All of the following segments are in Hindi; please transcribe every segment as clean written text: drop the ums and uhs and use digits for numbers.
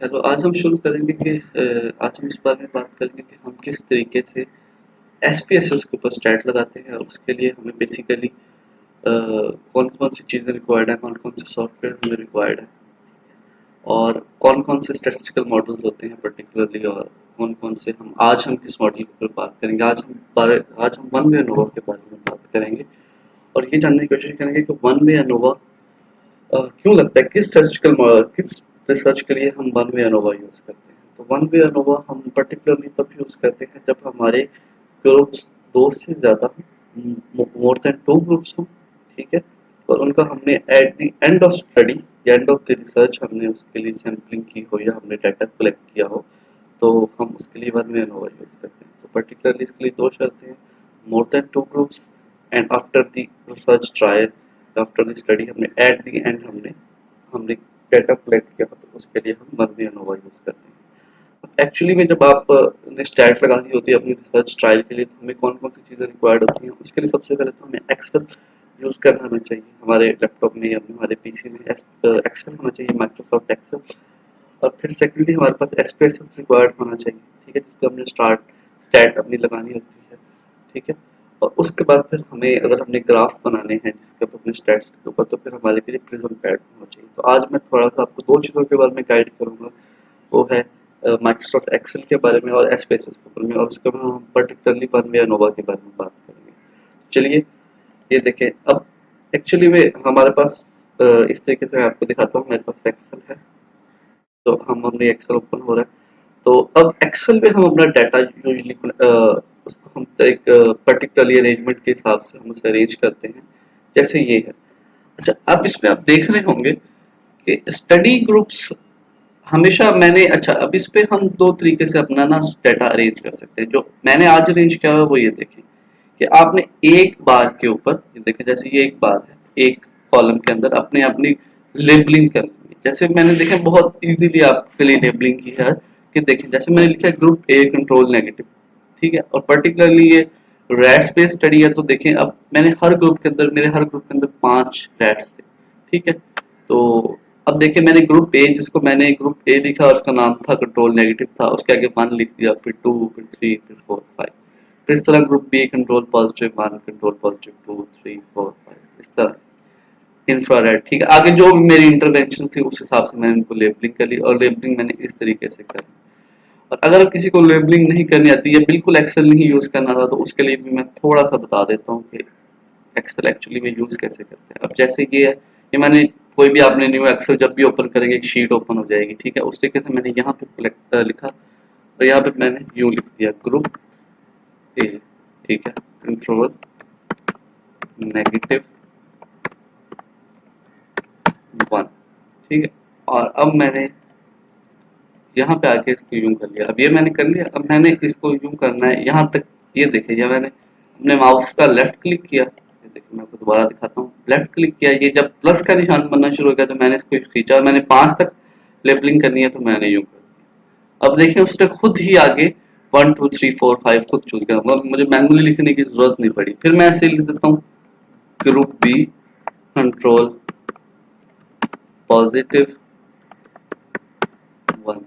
हेलो, आज हम शुरू करेंगे कि आज हम इस बारे में बात करेंगे कि हम किस तरीके से एसपीएसएस के ऊपर स्टैट लगाते हैं और उसके लिए हमें बेसिकली कौन-कौन सी चीज़ें रिक्वायर्ड है, कौन-कौन से सॉफ्टवेयर हमें रिक्वायर्ड है और कौन-कौन से स्टैटिस्टिकल मॉडल्स होते हैं पर्टिकुलरली और कौन-कौन से हम किस मॉडल के ऊपर बात करेंगे। आज हम वन वे एनोवा के बारे में बात करेंगे और ये जानने की कोशिश करेंगे कि वन वे एनोवा क्यों लगता है, किस रिसर्च के लिए हम वन वे एनोवा यूज़ करते हैं। तो वन वे एनोवा हम पर्टिकुलरली तब यूज़ करते हैं जब हमारे ग्रुप्स दो से ज़्यादा मोर देन टू ग्रुप्स हों, ठीक है, और उनका हमने at the end of study या एंड ऑफ द रिसर्च हमने उसके लिए सैम्पलिंग की हो या हमने डाटा कलेक्ट किया हो, तो हम उसके लिए वन वे एनोवा यूज़ करते हैं। तो पर्टिकुलरली इसके लिए दो शर्तें हैं, more than two groups and after the research trial, after the study हमने एट द एंड हमने डाटा कलेक्ट किया हो, तो उसके लिए हम वन वे एनोवा यूज़ करते हैं। एक्चुअली में जब आप ने स्टैट लगानी होती है अपनी रिसर्च ट्रायल के लिए, तो हमें कौन-कौन सी चीज़ें रिक्वायर्ड होती हैं। उसके लिए सबसे पहले तो हमें एक्सेल यूज़ करना आना चाहिए। हमारे लैपटॉप में या हमारे पीसी में एक्सेल होना चाहिए, माइक्रोसॉफ्ट एक्सेल। और फिर सेकेंडली हमारे पास एसपीएसएस रिक्वायर्ड होना चाहिए, ठीक है, जिसको हमने स्टैट अपनी लगानी होती है, ठीक है। और उसके बाद फिर हमें अगर हमने ग्राफ बनाने हैं जिसके ऊपर अपने स्टैट्स के ऊपर, तो फिर हमारे लिए प्रिज्म पैड होना चाहिए। तो आज मैं थोड़ा सा आपको दो चीज़ों के बारे में गाइड करूँगा, वो है माइक्रोसॉफ्ट एक्सेल के बारे में और एसपीएसएस के बारे में, और उसके बाद हम पर्टिकुलरली वन वे एनोवा के बारे में बात करेंगे। चलिए ये देखें। अब एक्चुअली में हमारे पास इस तरीके से मैं आपको दिखाता हूँ, मेरे पास एक्सेल है, तो हमने एक्सेल ओपन हो रहा है। तो अब एक्सेल में हम अपना डाटा यूजली उसको हम एक पर्टिकुलरली अरेंजमेंट के हिसाब से हम उसे अरेंज करते हैं, जैसे ये है। अच्छा, अब इसमें आप देख रहे होंगे कि स्टडी ग्रुप्स हमेशा मैंने, अच्छा अब इस पे हम दो तरीके से अपना ना डाटा अरेंज कर सकते हैं। जो मैंने आज अरेंज किया हुआ है वो ये देखें कि आपने एक बार के ऊपर, ये देखें जैसे ये एक बार है, एक कॉलम के अंदर अपने अपनी लेबलिंग करनी है। जैसे मैंने देखा बहुत इजीली आपके लिए लेबलिंग की है कि देखें, जैसे मैंने लिखा है ग्रुप ए कंट्रोल नेगेटिव, ठीक है, और पर्टिकुलरली ये रैट स्पेस स्टडी है। तो देखें अब मैंने हर ग्रुप के अंदर, मेरे हर ग्रुप के अंदर 5 रैट्स थे, ठीक है। तो अब देखिए मैंने ग्रुप ए, जिसको मैंने ग्रुप ए लिखा और उसका नाम था कंट्रोल नेगेटिव था, उसके आगे 1 लिख दिया, फिर 2, फिर 3, फिर 4, 5। फिर इस तरह group B control positive 1, control positive 2, 3, 4, 5, इस तरह इंफ्रारेड, ठीक है। आगे जो भी मेरी इंटरवेंशन थी उस हिसाब से मैंने इनको लेबलिंग कर ली, और लेबलिंग मैंने इस तरीके से कर ली। और अगर किसी को लेबलिंग नहीं करनी आती है, बिल्कुल एक्सेल नहीं यूज करना था, तो उसके लिए भी मैं थोड़ा सा बता देता हूँ कि एक्सेल एक्चुअली में यूज कैसे करते हैं। अब जैसे ये है, ये मैंने कोई भी आपने न्यू एक्सेल जब भी ओपन करेंगे एक शीट ओपन हो जाएगी, ठीक है। उस तरीके से मैंने यहाँ पे लिखा, और यहाँ पे मैंने यूँ लिख दिया ग्रुप ए, ठीक है, कंट्रोल नेगेटिव 1, ठीक है। और अब मैंने यहाँ पे आके इसको यूं कर लिया। अब ये मैंने कर लिया, अब मैंने इसको यूं करना है यहाँ तक। ये देखिए, ये मैंने अपने माउस का लेफ्ट क्लिक किया, ये देखिए मैं आपको दोबारा दिखाता हूँ, लेफ्ट क्लिक किया, ये जब प्लस का निशान बनना शुरू हो गया तो मैंने इसको खींचा, और मैंने 5 तक लेबलिंग करनी है तो मैंने यूं कर दिया। अब देखिए उसने खुद ही आगे 1 2 3 4 5 खुद चूज किया, मतलब मुझे मैनुअली लिखने की जरूरत नहीं पड़ी। फिर मैं ऐसे लिख देता हूँ ग्रुप बी कंट्रोल पॉजिटिव 1,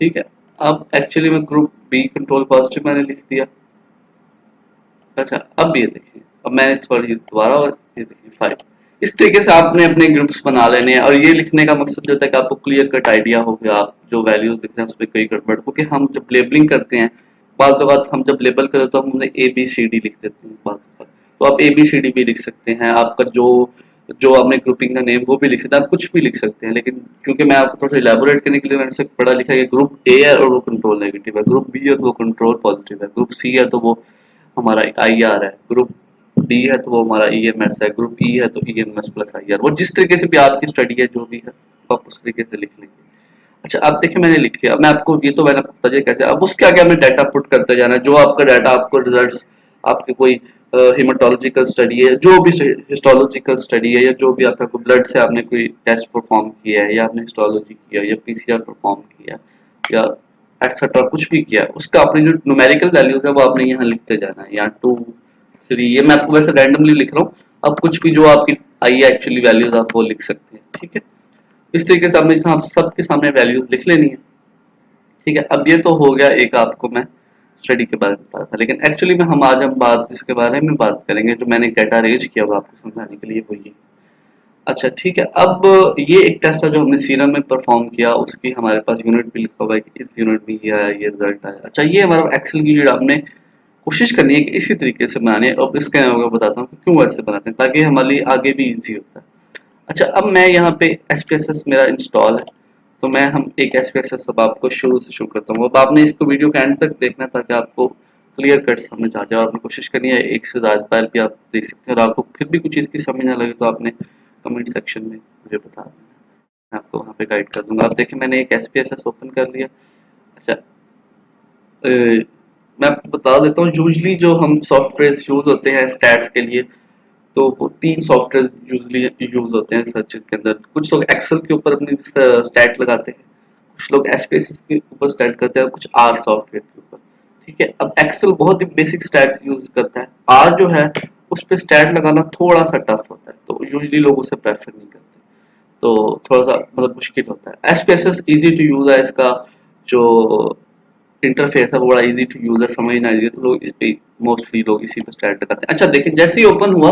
ठीक है। अब एक्चुअली में ग्रुप बी कंट्रोल पॉजिटिव मैंने लिख दिया। अच्छा, अब ये देखिए, अब मैंने थोड़ी दोबारा, और ये देखिए 5। इस तरीके से आपने अपने ग्रुप्स बना लेने हैं, और ये लिखने का मकसद जो होता है कि आपको क्लियर कट आइडिया हो कि आप जो वैल्यूज लिख रहे हैं उसमें कोई गड़बड़, क्योंकि हम जब लेबलिंग करते हैं बात हम जब लेबल करें तो हम उन्हें ए बी सी डी लिख देते हैं बात। तो आप ए बी सी डी भी लिख सकते हैं, आपका जो जो आपने ग्रुपिंग का नेम वो भी लिख सकते हैं, आप कुछ भी लिख सकते हैं। लेकिन क्योंकि मैं आपको थोड़ा सा इलेबोरेट करने के लिए मैंने सिर्फ पढ़ा लिखा है कि ग्रुप ए है और वो कंट्रोल नेगेटिव है, ग्रुप बी है तो वो कंट्रोल पॉजिटिव है, ग्रुप सी है तो वो हमारा आई आर है, ग्रुप डी है तो वो हमारा ई एम एस है, ग्रुप ई है तो E M S plus I R. वो जिस तरीके से भी आपकी स्टडी है जो भी है आप उस तरीके से लिख लेंगे। अच्छा, अब देखिए मैंने लिख लिया, अब मैं आपको, ये तो मैंने आपको बताया कैसे, अब उसके आगे हमें डाटा पुट करते जाना है। जो आपका डाटा, आपको रिजल्ट्स, आपकी कोई हिमाटोलॉजिकल स्टडी है, जो भी हिस्टोलॉजिकल स्टडी है, या जो भी आपका कोई ब्लड से आपने कोई टेस्ट परफॉर्म किया है, या आपने हिस्टोलॉजी किया है, या पीसीआर परफॉर्म किया है, या एक्सेट्रा कुछ भी किया है, उसका आपने जो न्यूमेरिकल वैल्यूज है वो आपने यहाँ लिखते जाना है। यहाँ 2 3, ये मैं आपको वैसे रैंडमली लिख रहा हूँ। अब कुछ भी जो आपकी आई है एक्चुअली वैल्यूज आप वो लिख सकते हैं, ठीक है। इस तरीके से आपने सबके सामने वैल्यूज लिख लेनी है। ठीक है, अब ये तो हो गया एक आपको मैं स्टडी के बारे में बताया था, लेकिन एक्चुअली में हम आज हम बात जिसके बारे में बात करेंगे, जो मैंने डाटा अरेंज किया हुआ आपको समझाने के लिए, वो ये। अच्छा ठीक है, अब ये एक टेस्ट है जो हमने सीरम में परफॉर्म किया, उसकी हमारे पास यूनिट भी लिखा हुआ है कि इस यूनिट में ये आया, ये रिजल्ट आया। अच्छा, ये हमारा एक्सेल की शीट आपने कोशिश करनी है कि इसी तरीके से बनानी है। अब इसके मैं बताता हूँ कि क्यों ऐसे बनाते हैं, ताकि हमारे लिए आगे भी इजी होता है। अच्छा, अब मैं यहाँ पे SPSS मेरा इंस्टॉल है, तो मैं हम एक SPSS अब आपको शुरू से शुरू करता हूँ। अब आपने इसको वीडियो के एंड तक देखना है ताकि आपको क्लियर कट समझ आ जाए, और आपने कोशिश करनी है एक से ज़्यादा बार भी आप देख सकते हैं, और आपको फिर भी कुछ चीज़ की समझ ना लगे तो आपने कमेंट सेक्शन में मुझे बता देना, मैं आपको वहाँ पे गाइड कर दूंगा। अब देखिए मैंने एक SPSS ओपन कर लिया। अच्छा, मैं आपको बता देता हूँ, यूजली जो हम सॉफ्टवेयर यूज होते हैं स्टैट्स के लिए, तो वो 3 सॉफ्टवेयर यूजली यूज होते हैं सर्चेज के अंदर। कुछ लोग एक्सेल के ऊपर अपनी स्टैट लगाते हैं, कुछ लोग SPSS के ऊपर स्टैट करते हैं, कुछ आर सॉफ्टवेयर के ऊपर। ठीक है, अब एक्सेल बहुत ही बेसिक स्टैट्स यूज करता है, आर जो है उस पर स्टैट लगाना थोड़ा सा टफ होता है, तो यूजली लोग उसे प्रेफर नहीं करते, तो थोड़ा सा मतलब मुश्किल होता है। SPSS इजी टू यूज है, इसका जो इंटरफेस है वो बड़ा इजी टू यूज है, समझना इजी है, तो लोग इस पे मोस्टली लोग इसी पे स्टार्ट करते हैं। अच्छा देखिए, जैसे ही ओपन हुआ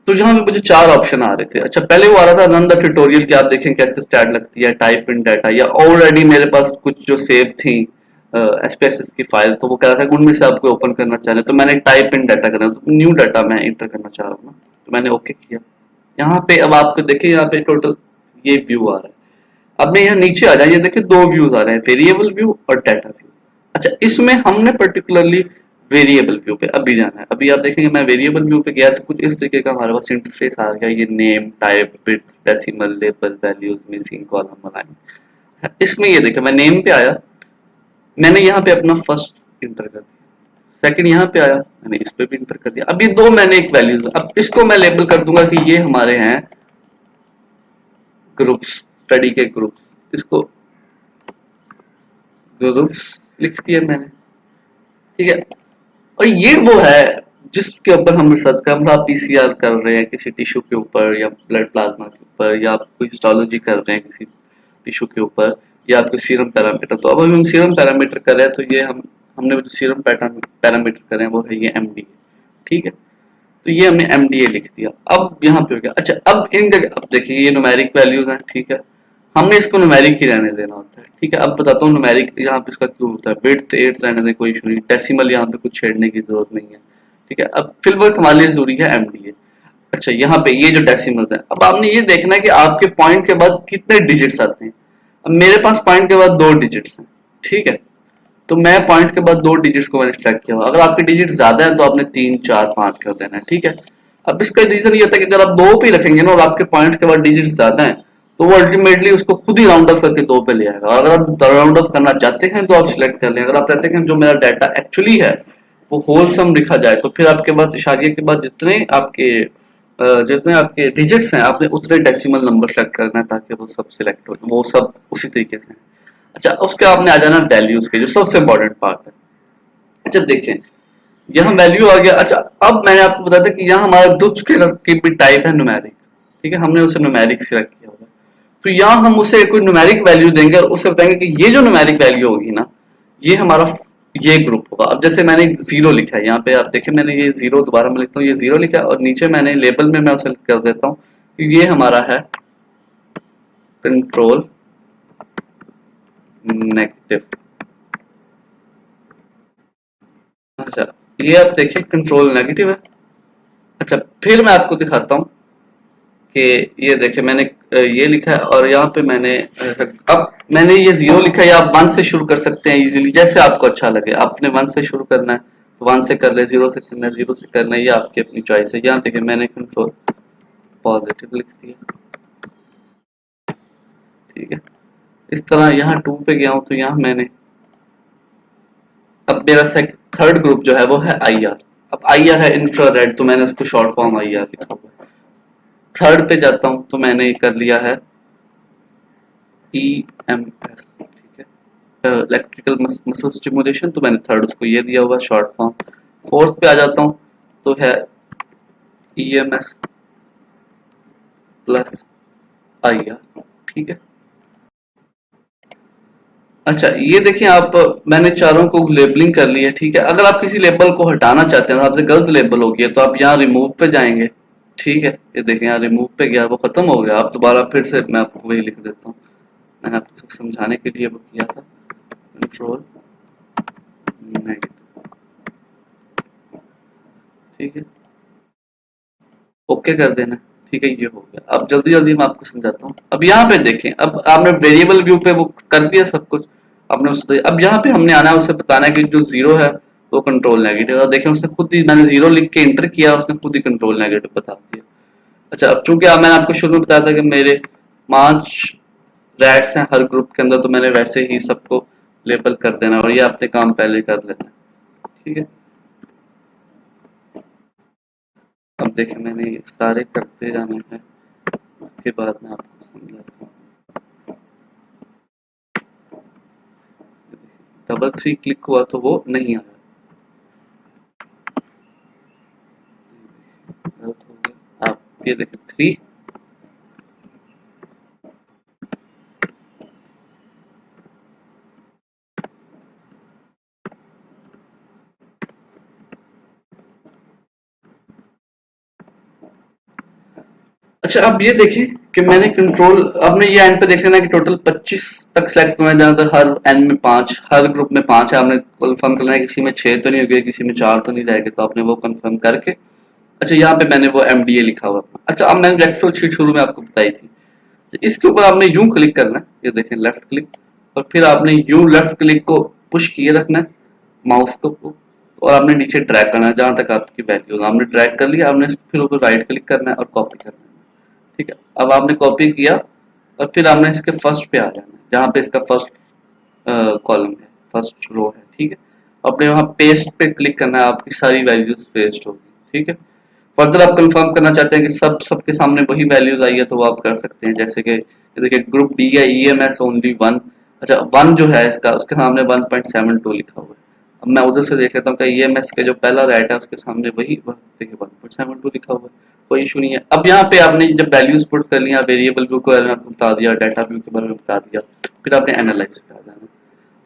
तो यहाँ पे मुझे 4 ऑप्शन आ रहे थे। अच्छा, पहले वो आ रहा था रन द ट्यूटोरियल, कि आप देखें कैसे स्टार्ट लगती है, टाइप इन डाटा, या ऑलरेडी मेरे पास कुछ जो सेव थी SPSS की फाइल, तो वो कह रहा था कि उनमें से आपको ओपन करना चाह रहे हैं, तो मैंने टाइप इन डाटा करना, तो न्यू डाटा मैं इंटर करना चाह रहा हूँ ना, तो मैंने ओके किया। यहाँ पे अब आपको देखिए, यहाँ पे टोटल ये व्यू आ रहा है। अब मैं यहाँ नीचे आ जाए, ये देखिए 2 व्यूज आ रहे हैं, वेरिएबल व्यू और डाटा व्यू। अच्छा, इसमें हमने पर्टिकुलरली वेरिएबल व्यू पे अभी जाना है। अभी आप देखेंगे मैं वेरिएबल व्यू पे गया तो कुछ इस तरीके का हमारे पास इंटरफेस आ गया, ये name, type, width, decimal, label, values, missing, column, align. इसमें ये देखिए मैं नेम पे आया, मैंने यहाँ पे अपना फर्स्ट इंटर कर दिया, सेकंड यहाँ पे आया, मैंने इस पे भी इंटर कर दिया। अब ये 2 मैंने एक वैल्यूज, अब इसको मैं लेबल कर दूंगा कि ये हमारे हैं ग्रुप्स, स्टडी के ग्रुप्स, इसको ग्रुप्स लिख दिया मैंने। ठीक है, और ये वो है जिसके ऊपर हम रिसर्च कर, मतलब आप PCR कर रहे हैं किसी टिश्यू के ऊपर, या ब्लड प्लाज्मा के ऊपर, या आप कोई हिस्टोलॉजी कर रहे हैं किसी टिश्यू के ऊपर, या आपको सीरम पैरामीटर। तो अब हम सीरम पैरामीटर कर रहे हैं, तो ये हमने जो सीरम पैरामीटर करें वो है ये MDA। ठीक है, तो ये हमने MDA लिख दिया। अब यहाँ पे हो गया। अच्छा, अब इन जगह अब देखिए ये न्यूमेरिक वैल्यूज हैं। ठीक है, हमने इसको न्यूमेरिक ही रहने देना होता है। ठीक है, अब बताता हूँ न्यूमेरिक यहाँ पे इसका क्यों होता है। विड्थ 8 रहने दें, कोई इशू नहीं, डेसिमल यहाँ पे कुछ छेड़ने की जरूरत नहीं है। ठीक है, अब फिल वर्क हमारे लिए जरूरी है MDA। अच्छा, यहाँ पे ये जो डेसिमल्स है, अब आपने ये देखना है कि आपके पॉइंट के बाद कितने डिजिट्स आते हैं। अब मेरे पास पॉइंट के बाद 2 डिजिट्स हैं। ठीक है, तो मैं पॉइंट के बाद 2 डिजिट्स को मैंने सिलेक्ट किया हुआ। अगर आपके डिजिट ज्यादा है तो आपने 3, 4, 5 कर देना है। ठीक है, अब इसका रीजन ये होता है कि अगर आप 2 पे रखेंगे ना और आपके पॉइंट के बाद डिजिट ज्यादा है, तो वो अल्टीमेटली उसको खुद ही राउंड ऑफ करके 2 पे ले आएगा। और अगर आप राउंड ऑफ करना चाहते हैं तो आप सिलेक्ट कर लें। अगर आप चाहते हैं जो मेरा डाटा एक्चुअली है वो होलसम लिखा जाए, तो फिर आपके पास इशारिये के बाद जितने आपके डिजिट्स हैं, आपने उतने डेसिमल नंबर सेलेक्ट करना है ताकि वो सब सिलेक्ट हो, वो सब उसी तरीके से। अच्छा, उसके आपने आ जाना वैल्यूज के, जो सबसे इंपॉर्टेंट पार्ट है। अच्छा देखें, यहाँ वैल्यू आ गया। अच्छा, अब मैंने आपको बताया था कि यहाँ हमारा ग्रुप्स की भी टाइप है न्यूमेरिक। ठीक है, हमने उसे न्यूमेरिक सिलेक्ट किया होगा, तो यहाँ हम उसे कोई न्यूमेरिक वैल्यू देंगे और उसे बताएंगे कि ये जो न्यूमेरिक वैल्यू होगी ना, ये हमारा ये ग्रुप होगा। अब जैसे मैंने 0 लिखा है यहाँ पे, आप देखें मैंने ये 0 दोबारा मैं लिखता हूँ, ये 0 लिखा है, और नीचे मैंने लेबल में मैं उसे कर देता हूँ कि ये हमारा है कंट्रोल नेगेटिव। अच्छा, ये आप देखिए कंट्रोल नेगेटिव है। अच्छा, फिर मैं आपको दिखाता हूँ कि ये देखिए मैंने ये लिखा है, और यहाँ पे मैंने अब मैंने ये 0 लिखा है, या आप 1 से शुरू कर सकते हैं इजीली, जैसे आपको अच्छा लगे। आपने 1 से शुरू करना है तो 1 से कर ले, 0 से करना है 0 से करना है, ये आपकी अपनी चॉइस है। यहाँ देखिए मैंने कंट्रोल पॉजिटिव लिख दिया। ठीक है, इस तरह यहाँ 2 पे गया हूँ, तो यहाँ मैंने अब मेरा थर्ड ग्रुप जो है वो है IR। अब IR है इंफ्रारेड, तो मैंने उसको शॉर्ट फॉर्म IR लिखा हुआ है। थर्ड पे जाता हूँ तो मैंने कर लिया है EMS। ठीक है, इलेक्ट्रिकल मसल स्टिमुलेशन, तो मैंने थर्ड उसको ये दिया हुआ शॉर्ट फॉर्म। फोर्थ पे आ जाता हूँ तो है EMS प्लस IR। ठीक है, अच्छा ये देखिए आप, मैंने चारों को लेबलिंग कर ली है, ठीक है। अगर आप किसी लेबल को हटाना चाहते हैं, आपसे गलत लेबल हो गया, तो आप यहाँ रिमूव पे जाएंगे, ठीक है। ये देखें यहाँ रिमूव पे गया, वो खत्म हो गया। आप दोबारा फिर से मैं आपको वही लिख देता हूँ, मैंने आपको समझाने के लिए वो किया था, कंट्रोल नेगेटिव, ठीक है, ओके कर देना, ठीक है। ये हो गया। अब जल्दी जल्दी मैं आपको समझाता हूँ। अब यहाँ पे देखें, अब आपने वेरिएबल व्यू पे वो कर दिया सब कुछ, आपने उससे अब यहाँ पे हमने आना है, उसे बताना है कि जो जीरो है वो कंट्रोल नेगेटिव। और देखें उसने खुद ही, मैंने जीरो लिख के इंटर किया, उसने खुद ही कंट्रोल नेगेटिव बता दिया। अच्छा अब चूंकि मैंने आपको शुरू में बताया था कि मेरे 5 रैट्स हैं हर ग्रुप के अंदर, तो मैंने वैसे ही सबको लेबल कर देना, और ये आपने काम पहले कर लेना, ठीक है। अब देखें मैंने ये सारे करते जाने हैं, उसके बाद मैं आपको समझाता हूँ। डबल 3 क्लिक हुआ तो वो नहीं आया, गलत हो गया। आप ये देखें 3, अच्छा अब ये देखिए कि मैंने कंट्रोल, अब मैं ये एंड पे देख लेना कि टोटल 25 तक सेलेक्ट हुए हैं, जहां तक हर एन में 5, हर ग्रुप में 5 है। आपने कंफर्म करना है किसी में 6 तो नहीं हो गए, किसी में 4 तो नहीं रहेगा, तो आपने वो कंफर्म करके, अच्छा यहाँ पे मैंने वो एमडीए लिखा हुआ था। अच्छा अब मैंने एक्सेल शीट शुरू में आपको बताई थी, इसके ऊपर आपने यूं क्लिक करना है, ये देखें लेफ्ट क्लिक, और फिर आपने यूं लेफ्ट क्लिक को पुश किए रखना है माउस को, और आपने नीचे ड्रैग करना है जहां तक आपकी वैल्यू, आपने ड्रैग कर लिया, आपने फिर ऊपर राइट क्लिक करना है और कॉपी करना है, ठीक है। अब आपने कॉपी किया, और फिर आपने इसके फर्स्ट पे आ जाना है, जहाँ पे इसका फर्स्ट कॉलम है, फर्स्ट रो है, ठीक है। अपने वहाँ पेस्ट पे क्लिक करना है, आपकी सारी वैल्यूज पेस्ट होगी, ठीक है। फर्दर आप कंफर्म करना चाहते हैं कि सबके सामने वही वैल्यूज आई है, तो वो आप कर सकते हैं, जैसे कि देखिए ग्रुप डी है, ईएमएस ओनली 1, अच्छा 1 जो है इसका, उसके सामने 1.72 लिखा हुआ है। अब मैं उधर से देख लेता हूँ कि ईएमएस के जो पहला रैट है उसके सामने वही देखिए 1.72 लिखा हुआ है, कोई इशू नहीं है। अब यहाँ पे आपने जब वैल्यूज पुट कर लिया, वेरिएबल व्यू के बारे में आपको बता दिया, डाटा व्यू के बारे में बता दिया, फिर आपने एनालाइज पे आ जाना,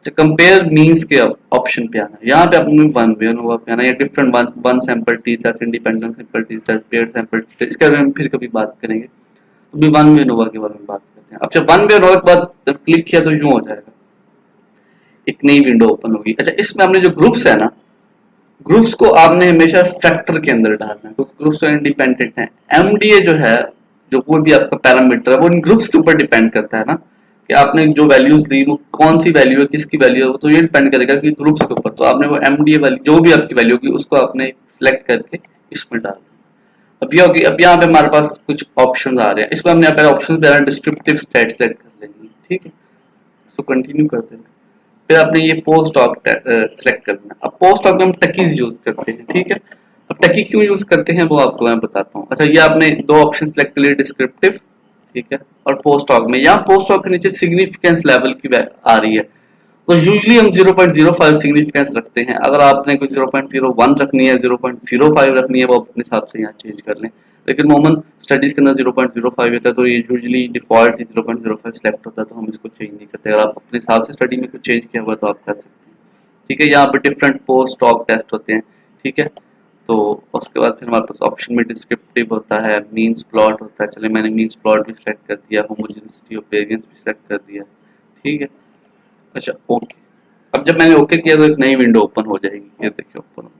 तो कंपेयर मीन्स के ऑप्शन पे आना, यहाँ पे आपने वन वे अनुभव पे आना, या different one one sample T test, independent sample T test, paired sample T test, इसके बारे में फिर कभी बात करेंगे। तो भी वन वे अनुभव के बारे में बात करते हैं। अब जब वन वे अनुभव के बाद जब क्लिक किया तो यूं हो जाएगा, एक नई विंडो ओपन होगी। अच्छा इसमें आपने जो ग्रुप्स है ना, ग्रुप्स को आपने हमेशा फैक्टर के अंदर डालना है, क्योंकि ग्रुप्स तो इंडिपेंडेंट है। एमडीए जो है, जो कोई भी आपका पैरामीटर है, वो इन ग्रुप्स के ऊपर डिपेंड करता है ना, कि आपने जो वैल्यूज दी वो कौन सी वैल्यू है, किसकी वैल्यू है, वो तो ये डिपेंड करेगा कि ग्रुप्स के ऊपर। तो आपने वो एमडीए वाली जो भी आपकी वैल्यू होगी उसको आपने सिलेक्ट करके इसमें डाल दिया। अब ये होगी, अब यहाँ पे हमारे पास कुछ ऑप्शन आ रहे हैं, इसमें हमने पहले ऑप्शन पे डिस्क्रिप्टिव स्टेट सेलेक्ट कर लेंगे, ठीक है। इसको कंटिन्यू कर देना, फिर आपने ये पोस्ट ऑक सेलेक्ट करना। अब पोस्ट ऑक में हम टकीज यूज करते हैं, ठीक है। अब टकी क्यों यूज करते हैं वो आपको मैं बताता हूँ। अच्छा ये आपने दो ऑप्शन सेलेक्ट कर लिए, डिस्क्रिप्टिव, ठीक है, और पोस्ट ऑक में, यहाँ पोस्ट ऑक के नीचे सिग्निफिकेंस लेवल की आ रही है, तो यूजली हम 0.05 सिग्निफिकेंस रखते हैं। अगर आपने कोई 0.01 रखनी है, 0.05 रखनी है, वो अपने हिसाब से यहाँ चेंज कर लें, लेकिन मोमन स्टडीज के अंदर 0.05 होता है, तो ये यूजली डिफॉल्ट 0.05 सेलेक्ट होता है, तो हम इसको चेंज नहीं करते। अगर आप अपने हिसाब से स्टडी में कुछ चेंज किया हुआ तो आप कर सकते हैं, ठीक है। यहाँ पे डिफरेंट पोस्ट ऑक टेस्ट होते हैं, ठीक है। तो उसके बाद फिर हमारे पास ऑप्शन में डिस्क्रिप्टिव होता है, मीन्स प्लॉट होता है, चले मैंने मीन्स प्लॉट भी सिलेक्ट कर दिया, होमोजेनिसिटी ऑफ वेरिएंस भी सिलेक्ट कर दिया, ठीक है। अच्छा ओके, अब जब मैंने ओके किया तो एक नई विंडो ओपन हो जाएगी, ये देखिए ओपन हो।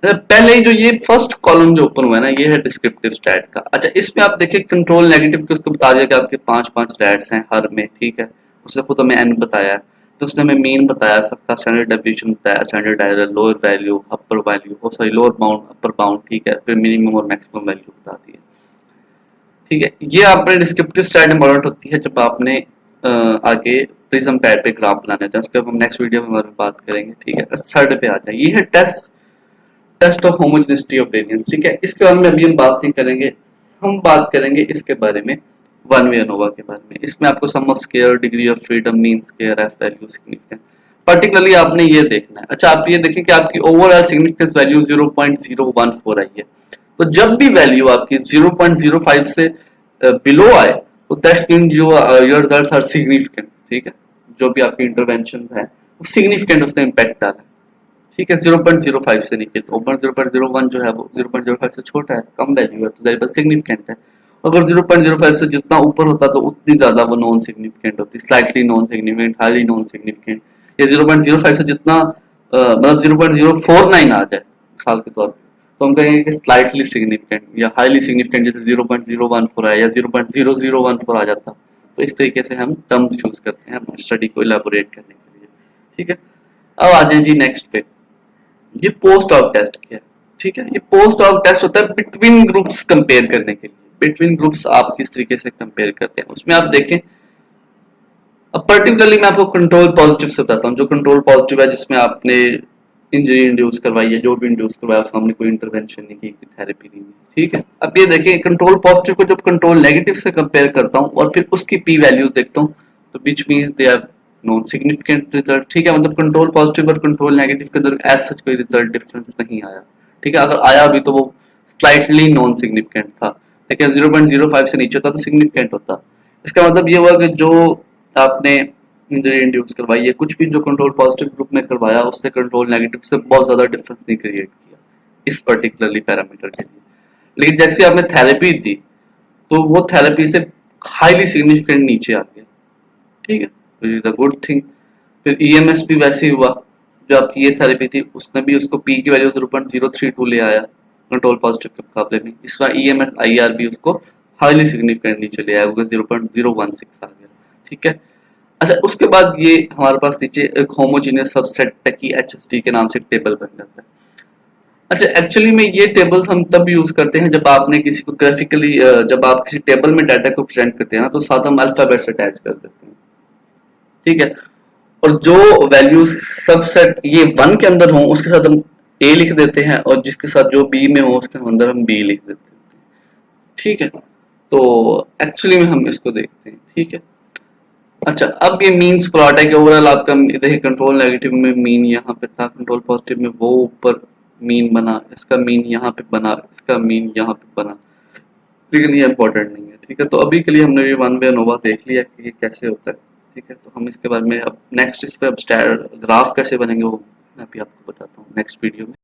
अच्छा, पहले ही जो ये फर्स्ट कॉलम जो ओपन हुआ है ना, ये है डिस्क्रिप्टिव स्टैट का। अच्छा इसमें आप देखिए कंट्रोल नेगेटिव के उसको बता दिया कि आपके 5 रैट्स हैं हर में, ठीक है। उसने खुद हमें एन बताया है, तो उसने हमें मीन बताया, सबका स्टैंडर्ड डेविएशन बताया, standard error, lower value, upper value, oh sorry lower bound, upper bound, ठीक है। फिर मिनिमम और मैक्सिमम वैल्यू बता दी है, ठीक है। ये आपने डिस्क्रिप्टिव स्टैट इंपॉर्टेंट होती है जब आपने आगे प्रिज्म पैड पे ग्राफ बनाना चाहते हैं, उसके हम नेक्स्ट वीडियो में बात करेंगे, ठीक है। थर्ड पे आ जाए, ये है test of homogeneity of variance, ठीक है। इसके बारे में अभी हम बात नहीं करेंगे, हम बात करेंगे इसके बारे में वन वे अनोवा के बारे में। इसमें आपको sum of square, degree of freedom, mean square, f value, significance, particularly आपने ये देखना है। अच्छा आप ये देखें कि आपकी ओवरऑल सिग्निफिकेंस वैल्यू 0.014 आई है, तो जब भी वैल्यू आपकी 0.05 से बिलो आए, तो that's mean your results are significant, ठीक है। जो भी आपकी इंटरवेंशन है वो सिग्निफिकेंट उसने इम्पैक्ट डाला है, ठीक है। 0.05 से नीचे, तो ऊपर 0.01 जो है वो 0.05 से छोटा है, कम वैल्यू है, तो देयर पर सिग्निफिकेंट है। अगर 0.05 से जितना ऊपर होता तो उतनी ज्यादा वो नॉन सिग्निफिकेंट होती, slightly non significant, highly non significant. या 0.05 से जितना मतलब 0.049 आ जाए मिसाल के तौर पर, तो हम कहेंगे कि स्लाइटली सिग्निफिकेंट या हाईली सिग्निफिकेंट, जैसे 0.014 है या 0.0014 आ जाता। तो इस तरीके से हम टर्म्स चूज करते हैं अपनी स्टडी को इलेबोरेट करने के लिए, ठीक है। अब आ जाए जी नेक्स्ट पे, ये पोस्ट ऑफ टेस्ट क्या है, ठीक है। ये पोस्ट ऑफ टेस्ट होता है बिटवीन ग्रुप्स कंपेयर करने के लिए। बिटवीन ग्रुप्स आप किस तरीके से कंपेयर करते हैं, उसमें आप देखें। अब पर्टिकुलरली मैं आपको कंट्रोल पॉजिटिव से बताता हूँ। जो कंट्रोल पॉजिटिव है, जिसमें आपने इंजरी इंड्यूस करवाई है, जो भी इंड्यूस करवाया उसका हमने कोई इंटरवेंशन नहीं की, थेरेपी नहीं की, ठीक है। अब ये देखिए, कंट्रोल पॉजिटिव को जब कंट्रोल नेगेटिव से कंपेयर करता हूँ और फिर उसकी पी वैल्यूज देखता हूँ, तो which means they are non significant result, ठीक है। मतलब कंट्रोल पॉजिटिव और कंट्रोल नेगेटिव के अंदर एज सच कोई रिजल्ट डिफरेंस नहीं आया, ठीक है। अगर आया भी तो वो स्लाइटली नॉन सिग्निफिकेंट था, लेकिन 0.05 से नीचे होता तो सिग्निफिकेंट होता। इसका मतलब ये हुआ कि जो आपने इंजरी इंड्यूस करवाई है, कुछ भी जो कंट्रोल पॉजिटिव ग्रुप में करवाया, उसने कंट्रोल नेगेटिव से बहुत ज्यादा डिफरेंस नहीं क्रिएट किया इस पर्टिकुलरली पैरामीटर के लिए। लेकिन जैसे आपने थेरेपी दी, तो वो थेरेपी से हाईली सिग्निफिकेंट नीचे आ गया, ठीक है, इज अ गुड थिंग। फिर ईएमएस भी वैसे ही हुआ, जो आपकी ये थेरेपी थी उसने भी उसको पी की वैल्यू 0.032 ले आया कंट्रोल पॉजिटिव के मुकाबले में। इस बार ईएमएस आईआर भी उसको हाईली सिग्निफिकेंट नीचे ले आया, क्योंकि 0.016 आ गया, ठीक है। अच्छा, उसके बाद ये हमारे पास नीचे एक होमोजीनियस सबसेट टकी एचएसटी के नाम से टेबल बन जाता है। अच्छा, एक्चुअली में ये टेबल्स हम तब यूज करते हैं जब आपने किसी को ग्राफिकली, जब आप किसी टेबल में डाटा को प्रेजेंट करते हैं ना, तो साथ हम अल्फाबेट्स अटैच कर देते हैं, ठीक है। और जो वैल्यूज सबसेट ये 1 के अंदर हो उसके साथ हम ए लिख देते हैं, और जिसके साथ जो बी में हो उसके अंदर हम बी लिख देते हैं, ठीक है। तो एक्चुअली में हम इसको देखते हैं, ठीक है। अच्छा, अब ये मीन्स प्लॉट है कि ओवरऑल आपका देखिए कंट्रोल नेगेटिव में मीन यहाँ पे था, कंट्रोल पॉजिटिव में वो ऊपर मीन बना, इसका मीन यहाँ पे बना, इसका मीन यहाँ पे बना, लेकिन ये इंपॉर्टेंट नहीं है, ठीक है। तो अभी के लिए हमने ये वन वे अनोवा देख लिया कि ये कैसे होता है, ठीक है। तो हम इसके बारे में अब नेक्स्ट इस पे अब ग्राफ कैसे बनेंगे वो मैं अभी आपको बताता हूँ नेक्स्ट वीडियो में।